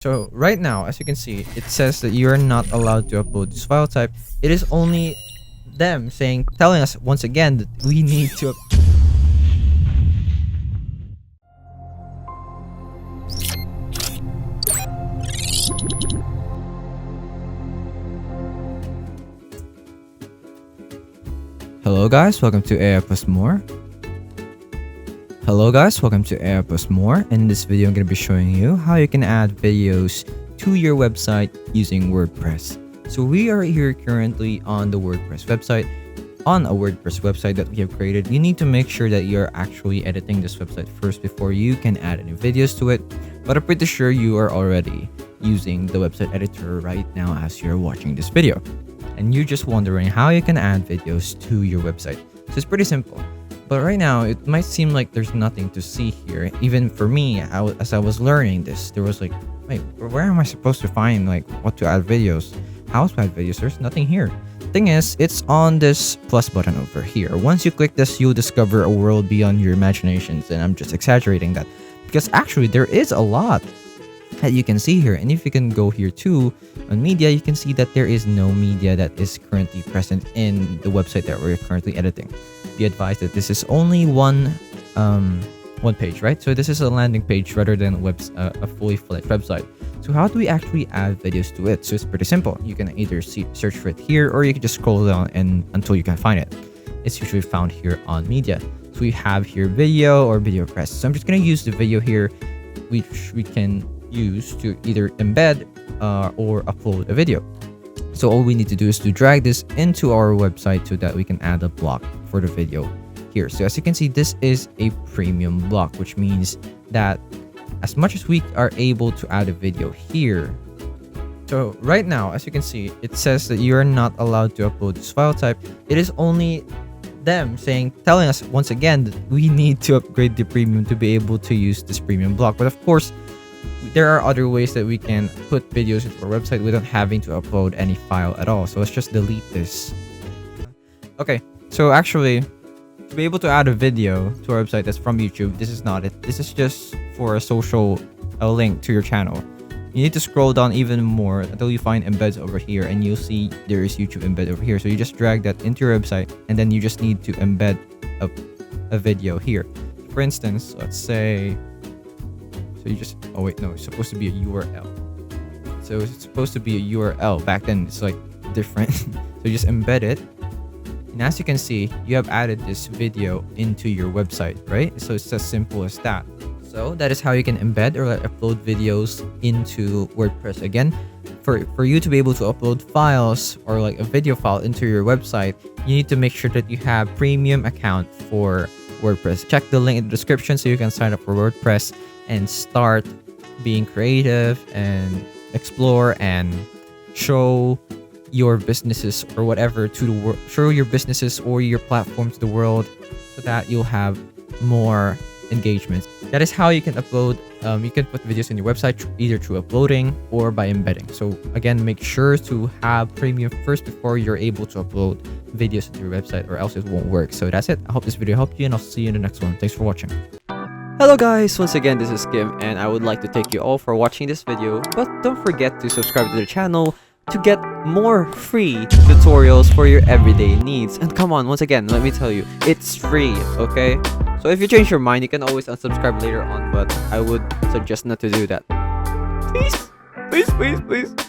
So right now, as you can see, it says that you are not allowed to upload this file type. It is only them telling us once again that we need to Hello guys, welcome to AI Plus More. Hello guys, welcome to AI Plus More. In this video, I'm going to be showing you how you can add videos to your website using WordPress. So we are here currently on the WordPress website. On a WordPress website that we have created, you need to make sure that you're actually editing this website first before you can add any videos to it. But I'm pretty sure you are already using the website editor right now as you're watching this video. And you're just wondering how you can add videos to your website. So it's pretty simple. But right now, it might seem like there's nothing to see here. Even for me, as I was learning this, there was like, wait, where am I supposed to find like what to add videos? How to add videos? There's nothing here. Thing is, it's on this plus button over here. Once you click this, you'll discover a world beyond your imaginations. And I'm just exaggerating that because actually there is a lot that you can see here. And if you can go here too on media, you can see that there is no media that is currently present in the website that we're currently editing. Be advised that this is only one page, right? So this is a landing page rather than a fully fledged website. So how do we actually add videos to it? So it's pretty simple. You can either search for it here, or you can just scroll down until you can find it. It's usually found here on media. So we have here video or video press. So I'm just going to use the video here, which we can use to either embed or upload a video. So all we need to do is to drag this into our website so that we can add a block for the video here. So as you can see, this is a premium block, which means that as much as we are able to add a video here. So right now, as you can see, it says that you are not allowed to upload this file type. It is only them telling us once again that we need to upgrade the premium to be able to use this premium block. But of course, there are other ways that we can put videos into our website without having to upload any file at all. So let's just delete this. Okay, so actually, to be able to add a video to our website that's from YouTube, this is not it. This is just for a link to your channel. You need to scroll down even more until you find embeds over here, and you'll see there is YouTube embed over here. So you just drag that into your website, and then you just need to embed a video here. For instance, let's say, it's supposed to be a URL. So it's supposed to be a URL. Back then, it's like different. So you just embed it. And as you can see, you have added this video into your website, right? So it's as simple as that. So that is how you can embed or upload videos into WordPress. Again, for you to be able to upload files or like a video file into your website, you need to make sure that you have premium account for WordPress. Check the link in the description so you can sign up for WordPress and start being creative and explore and show your businesses or whatever to the world. Show your businesses or your platform to the world so that you'll have more engagements. That is how you can upload. You can put videos on your website either through uploading or by embedding. So again, make sure to have premium first before you're able to upload videos to your website, or else it won't work. So that's it. I hope this video helped you, and I'll see you in the next one. Thanks for watching. Hello guys, once again this is Kim, and I would like to thank you all for watching this video, but don't forget to subscribe to the channel to get more free tutorials for your everyday needs. And come on, once again, let me tell you, it's free, okay? So if you change your mind, you can always unsubscribe later on, but I would suggest not to do that. Please, please, please, please.